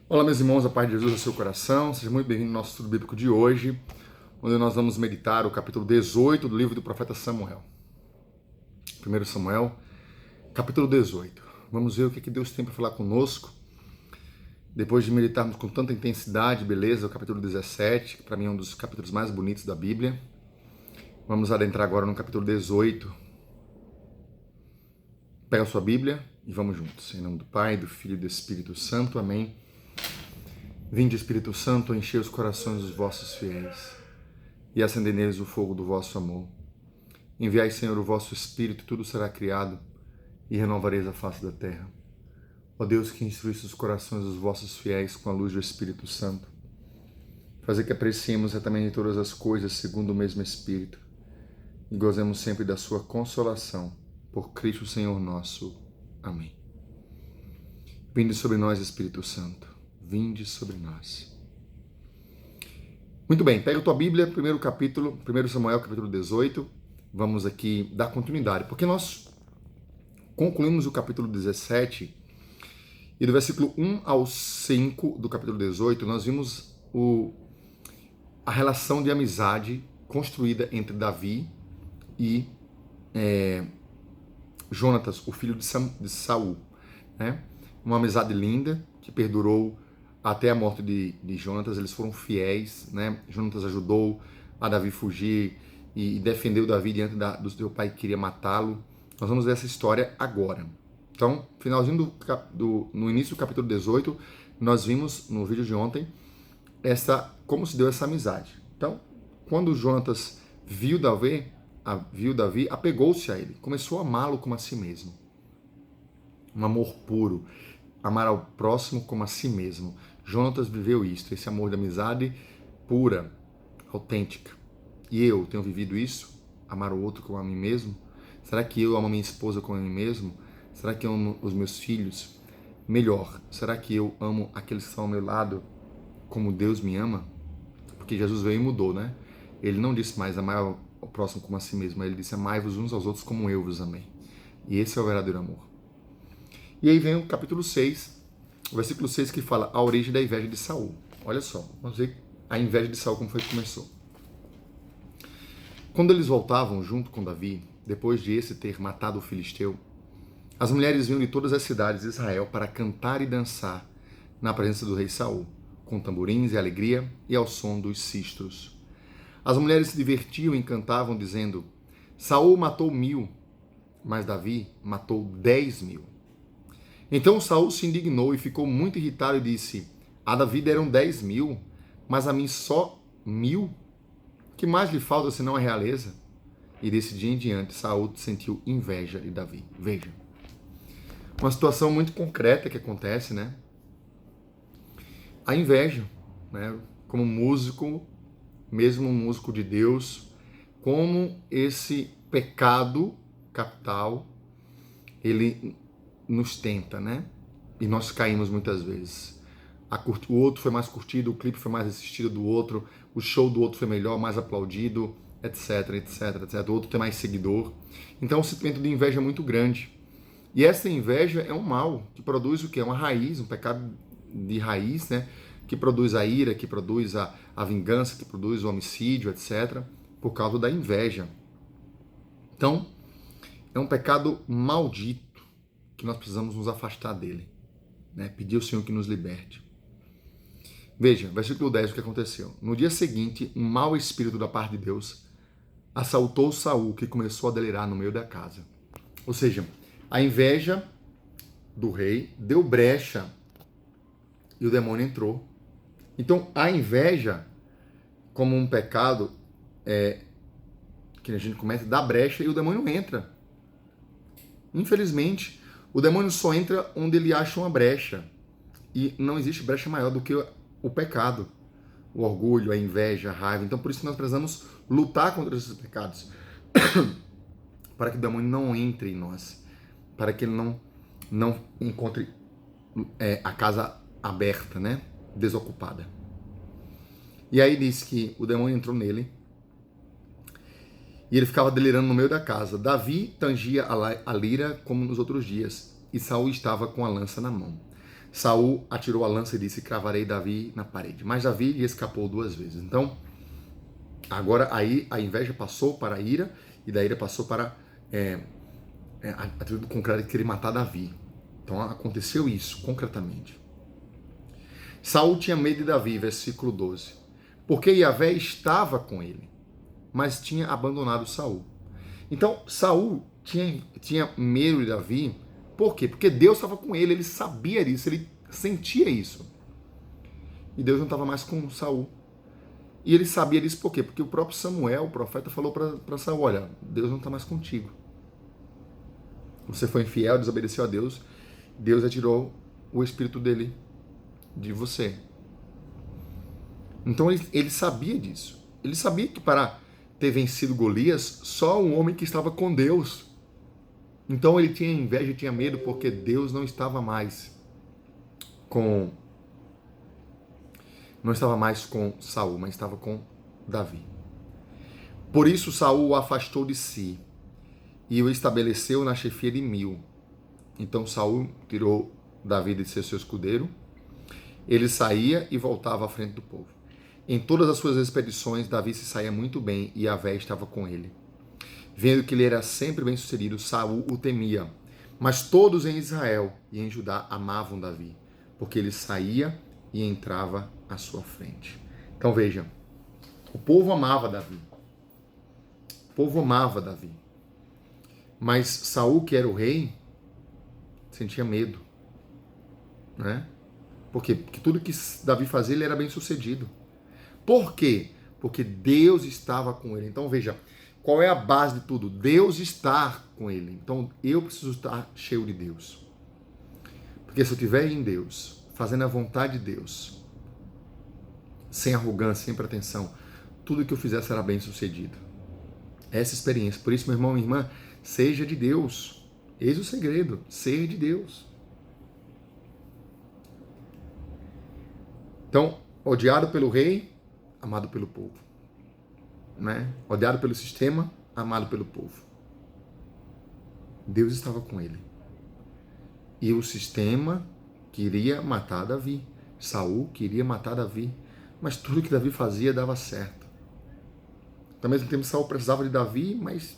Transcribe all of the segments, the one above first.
Olá, meus irmãos, a paz de Jesus no seu coração. Seja muito bem-vindo ao nosso estudo bíblico de hoje, onde nós vamos meditar o capítulo 18 do livro do profeta Samuel. 1 Samuel, capítulo 18. Vamos ver o que Deus tem para falar conosco. Depois de meditarmos com tanta intensidade, beleza, o capítulo 17, que para mim é um dos capítulos mais bonitos da Bíblia. Vamos adentrar agora no capítulo 18. Pega a sua Bíblia e vamos juntos. Em nome do Pai, do Filho e do Espírito Santo. Amém. Vinde, Espírito Santo, enchei os corações dos vossos fiéis e acendei neles o fogo do vosso amor. Enviai, Senhor, o vosso Espírito, tudo será criado e renovareis a face da terra. Ó Deus, que instruísse os corações dos vossos fiéis com a luz do Espírito Santo, fazer que apreciemos retamente todas as coisas segundo o mesmo Espírito e gozemos sempre da sua consolação, por Cristo Senhor nosso. Amém. Vinde sobre nós, Espírito Santo. Vinde sobre nós. Muito bem, pega a tua Bíblia, primeiro capítulo, 1 Samuel, capítulo 18. Vamos aqui dar continuidade, porque nós concluímos o capítulo 17 e do versículo 1 ao 5 do capítulo 18, nós vimos a relação de amizade construída entre Davi e Jonatas, o filho de Saul, né? Uma amizade linda que perdurou até a morte de Jonatas. Eles foram fiéis, né? Jonatas ajudou a Davi fugir e defendeu Davi diante do seu pai que queria matá-lo. Nós vamos ver essa história agora. Então, finalzinho no início do capítulo 18, nós vimos no vídeo de ontem como se deu essa amizade. Então, quando Jonatas viu Davi, apegou-se a ele, começou a amá-lo como a si mesmo. Um amor puro, amar ao próximo como a si mesmo. Jonatas viveu isso, esse amor de amizade pura, autêntica. E eu tenho vivido isso? Amar o outro como a mim mesmo? Será que eu amo a minha esposa como a mim mesmo? Será que eu amo os meus filhos? Melhor, será que eu amo aqueles que estão ao meu lado como Deus me ama? Porque Jesus veio e mudou, né? Ele não disse mais amar ao próximo como a si mesmo, ele disse amai-vos uns aos outros como eu vos amei. E esse é o verdadeiro amor. E aí vem o capítulo 6, o versículo 6, que fala a origem da inveja de Saul. Olha só, vamos ver a inveja de Saul como foi que começou. Quando eles voltavam junto com Davi, depois de esse ter matado o filisteu, as mulheres vinham de todas as cidades de Israel para cantar e dançar na presença do rei Saul, com tamborins e alegria e ao som dos sistros. As mulheres se divertiam e cantavam, dizendo: Saul matou 1000, mas Davi matou 10.000. Então Saul se indignou e ficou muito irritado e disse: a Davi deram 10.000, mas a mim só 1.000? Que mais lhe falta senão a realeza? E desse dia em diante Saul sentiu inveja de Davi. Veja, uma situação muito concreta que acontece, né? A inveja, né? Como músico, mesmo um músico de Deus, como esse pecado capital, ele nos tenta, né? E nós caímos muitas vezes. O outro foi mais curtido, o clipe foi mais assistido do outro, o show do outro foi melhor, mais aplaudido, etc, etc, etc. O outro tem mais seguidor. Então o sentimento de inveja é muito grande. E essa inveja é um mal que produz o quê? Uma raiz, um pecado de raiz, né? Que produz a ira, que produz a vingança, que produz o homicídio, etc. Por causa da inveja. Então, é um pecado maldito que nós precisamos nos afastar dele, né? Pedir ao Senhor que nos liberte. Veja, versículo 10, o que aconteceu. No dia seguinte, um mau espírito da parte de Deus assaltou Saul, que começou a delirar no meio da casa. Ou seja, a inveja do rei deu brecha e o demônio entrou. Então, a inveja, como um pecado que a gente comete, dá brecha e o demônio entra. Infelizmente, o demônio só entra onde ele acha uma brecha. E não existe brecha maior do que o pecado. O orgulho, a inveja, a raiva. Então, por isso que nós precisamos lutar contra esses pecados. Para que o demônio não entre em nós. Para que ele não encontre a casa aberta, né? Desocupada. E aí diz que o demônio entrou nele e ele ficava delirando no meio da casa. Davi tangia a lira como nos outros dias e Saul estava com a lança na mão. Saul atirou a lança e disse: cravarei Davi na parede. Mas Davi lhe escapou 2 vezes. Então, agora aí a inveja passou para a ira, e da ira passou para a atitude concreta de querer matar Davi. Então aconteceu isso concretamente. Saul tinha medo de Davi, versículo 12. Porque Yahvé estava com ele, mas tinha abandonado Saul. Então Saul tinha medo de Davi. Por quê? Porque Deus estava com ele sabia disso, ele sentia isso. E Deus não estava mais com Saul. E ele sabia disso por quê? Porque o próprio Samuel, o profeta, falou para Saul: olha, Deus não está mais contigo. Você foi infiel, desobedeceu a Deus, Deus retirou o espírito dele de você. Então ele sabia disso. Ele sabia que para ter vencido Golias, só um homem que estava com Deus. Então ele tinha inveja, tinha medo, porque Deus não estava mais com Saul, mas estava com Davi. Por isso Saul o afastou de si e o estabeleceu na chefia de 1000. Então Saul tirou Davi de ser seu escudeiro. Ele saía e voltava à frente do povo. Em todas as suas expedições, Davi se saía muito bem e Yahvé estava com ele. Vendo que ele era sempre bem sucedido, Saul o temia. Mas todos em Israel e em Judá amavam Davi, porque ele saía e entrava à sua frente. Então veja, o povo amava Davi. O povo amava Davi. Mas Saul, que era o rei, sentia medo, né? Por quê? Porque tudo que Davi fazia, ele era bem sucedido. Por quê? Porque Deus estava com ele. Então veja, qual é a base de tudo? Deus está com ele. Então eu preciso estar cheio de Deus. Porque se eu estiver em Deus, fazendo a vontade de Deus, sem arrogância, sem pretensão, tudo que eu fizer será bem sucedido. Essa experiência. Por isso, meu irmão, minha irmã, seja de Deus. Eis o segredo. Seja de Deus. Então, odiado pelo rei, amado pelo povo. Né? Odiado pelo sistema, amado pelo povo. Deus estava com ele. E o sistema queria matar Davi. Saul queria matar Davi. Mas tudo que Davi fazia dava certo. Ao mesmo tempo, Saul precisava de Davi, mas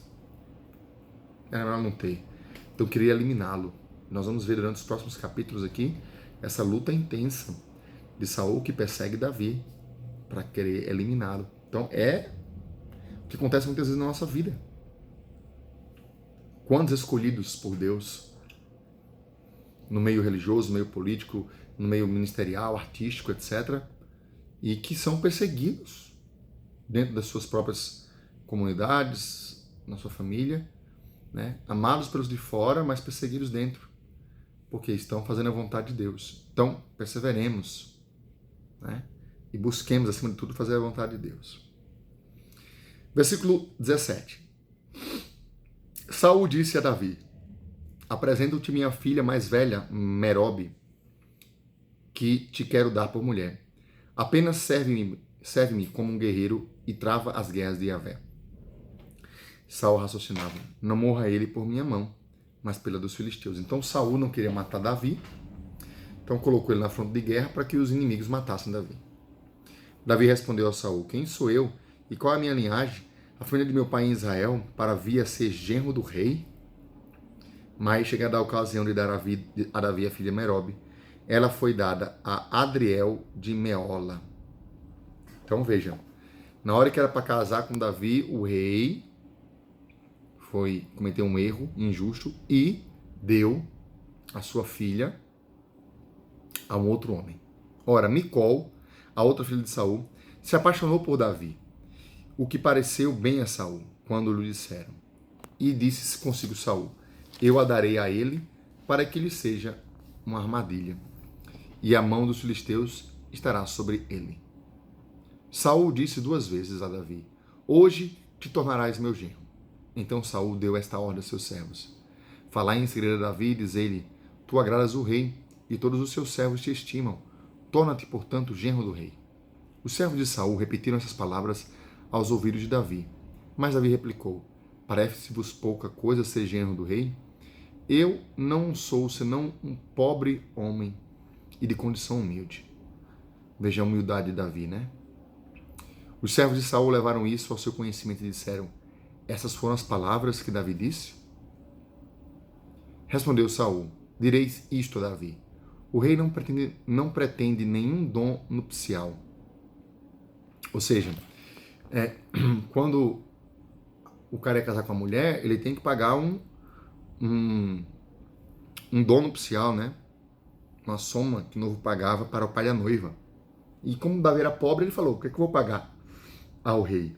era melhor não ter. Então queria eliminá-lo. Nós vamos ver durante os próximos capítulos aqui essa luta intensa de Saul que persegue Davi para querer eliminá-lo. Então é o que acontece muitas vezes na nossa vida. Quantos escolhidos por Deus no meio religioso, no meio político, no meio ministerial, artístico, etc., e que são perseguidos dentro das suas próprias comunidades, na sua família, né? Amados pelos de fora, mas perseguidos dentro, porque estão fazendo a vontade de Deus. Então, perseveremos, né? E busquemos, acima de tudo, fazer a vontade de Deus. Versículo 17. Saul disse a Davi: apresento-te minha filha mais velha, Merobe, que te quero dar por mulher. Apenas serve-me como um guerreiro e trava as guerras de Yahvé. Saul raciocinava: não morra ele por minha mão, mas pela dos filisteus. Então Saul não queria matar Davi, então colocou ele na fronte de guerra para que os inimigos matassem Davi. Davi respondeu a Saul: quem sou eu e qual é a minha linhagem? A família de meu pai em Israel para vir a ser genro do rei? Mas chegada a ocasião de dar a Davi a filha Merobe, ela foi dada a Adriel de Meola. Então vejam, na hora que era para casar com Davi, o rei cometeu um erro injusto e deu a sua filha a um outro homem. Ora, Micol, a outra filha de Saul, se apaixonou por Davi, o que pareceu bem a Saul, quando lhe disseram. E disse consigo Saul: eu a darei a ele, para que lhe seja uma armadilha, e a mão dos filisteus estará sobre ele. Saul disse 2 vezes a Davi: hoje te tornarás meu genro. Então Saul deu esta ordem a seus servos: falai em segredo a Davi e diz-lhe: tu agradas o rei, e todos os seus servos te estimam. Torna-te, portanto, genro do rei. Os servos de Saul repetiram essas palavras aos ouvidos de Davi. Mas Davi replicou: parece-vos pouca coisa ser genro do rei? Eu não sou senão um pobre homem, e de condição humilde. Veja a humildade de Davi, né? Os servos de Saul levaram isso ao seu conhecimento e disseram: essas foram as palavras que Davi disse? Respondeu Saul: direis isto a Davi: o rei não pretende nenhum dom nupcial. Ou seja, quando o cara ia casar com a mulher, ele tem que pagar um dom nupcial, né? Uma soma que o noivo pagava para o pai da noiva. E como Davi era pobre, ele falou: o que é que eu vou pagar ao rei?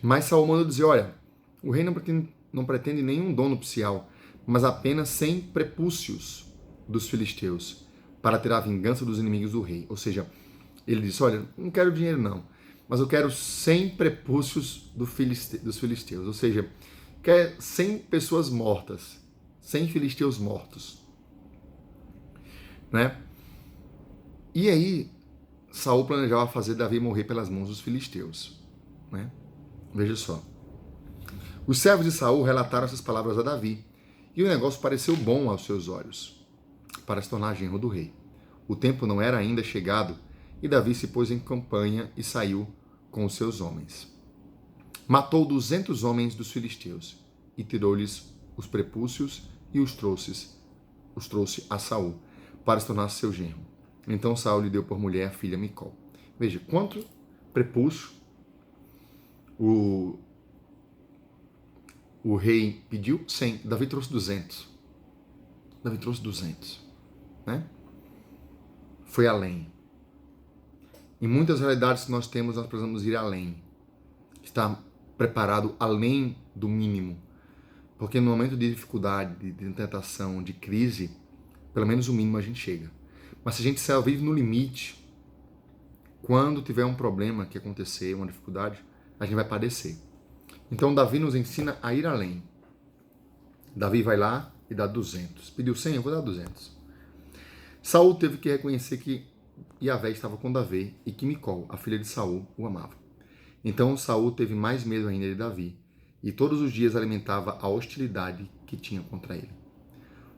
Mas Saul mandou dizer: olha, o rei não pretende nenhum dom nupcial, mas apenas 100 prepúcios dos filisteus, para ter a vingança dos inimigos do rei. Ou seja, ele disse: olha, não quero dinheiro não, mas eu quero 100 prepúcios dos filisteus. Ou seja, quer 100 pessoas mortas, 100 filisteus mortos. Né? E aí, Saul planejava fazer Davi morrer pelas mãos dos filisteus. Né? Veja só. Os servos de Saul relataram essas palavras a Davi, e o negócio pareceu bom aos seus olhos, para se tornar genro do rei. O tempo não era ainda chegado, e Davi se pôs em campanha e saiu com os seus homens. Matou 200 homens dos filisteus, e tirou-lhes os prepúcios e os trouxe a Saul, para se tornar seu genro. Então Saul lhe deu por mulher a filha Micol. Veja, quanto prepúcio o rei pediu? 100. Davi trouxe 200. Davi trouxe 200. Né? Foi além. Em muitas realidades que nós temos, nós precisamos ir além. Estar preparado além do mínimo. Porque no momento de dificuldade, de tentação, de crise, pelo menos o mínimo a gente chega. Mas se a gente só vive no limite, quando tiver um problema que acontecer, uma dificuldade, a gente vai padecer. Então Davi nos ensina a ir além. Davi vai lá e dá 200. Pediu 100, eu vou dar 200. Saul teve que reconhecer que Yahvé estava com Davi e que Micol, a filha de Saul, o amava. Então Saul teve mais medo ainda de Davi e todos os dias alimentava a hostilidade que tinha contra ele.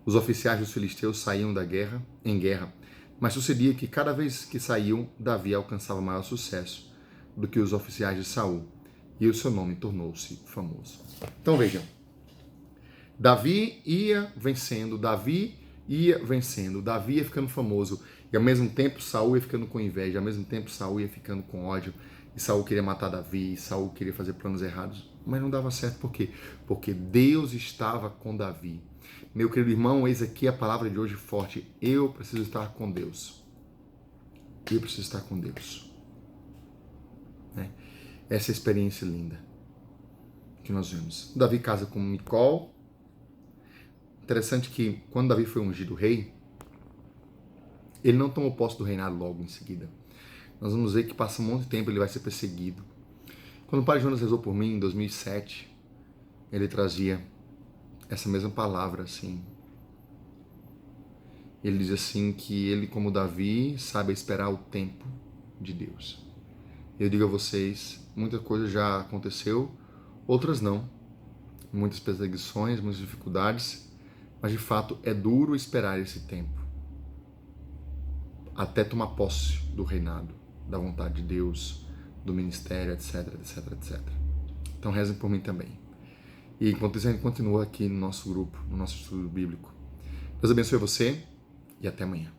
Os oficiais dos filisteus saíam em guerra, mas sucedia que cada vez que saíam, Davi alcançava maior sucesso do que os oficiais de Saul, e o seu nome tornou-se famoso. Então vejam, Davi ia vencendo, Davi ia ficando famoso, e ao mesmo tempo Saul ia ficando com inveja, ao mesmo tempo Saul ia ficando com ódio, e Saul queria matar Davi, e Saul queria fazer planos errados, mas não dava certo. Por quê? Porque Deus estava com Davi. Meu querido irmão, eis aqui a palavra de hoje forte. Eu preciso estar com Deus. Eu preciso estar com Deus. Né? Essa experiência linda que nós vemos. Davi casa com Micol. Interessante que quando Davi foi ungido rei, ele não tomou posse do reinado logo em seguida. Nós vamos ver que passa um monte de tempo, ele vai ser perseguido. Quando o Padre Jonas rezou por mim, em 2007, ele trazia essa mesma palavra, assim. Ele diz assim que ele, como Davi, sabe esperar o tempo de Deus. Eu digo a vocês, muita coisa já aconteceu, outras não. Muitas perseguições, muitas dificuldades, mas de fato é duro esperar esse tempo. Até tomar posse do reinado, da vontade de Deus, do ministério, etc, etc, etc. Então rezem por mim também. E enquanto isso, a gente continua aqui no nosso grupo, no nosso estudo bíblico. Deus abençoe você e até amanhã.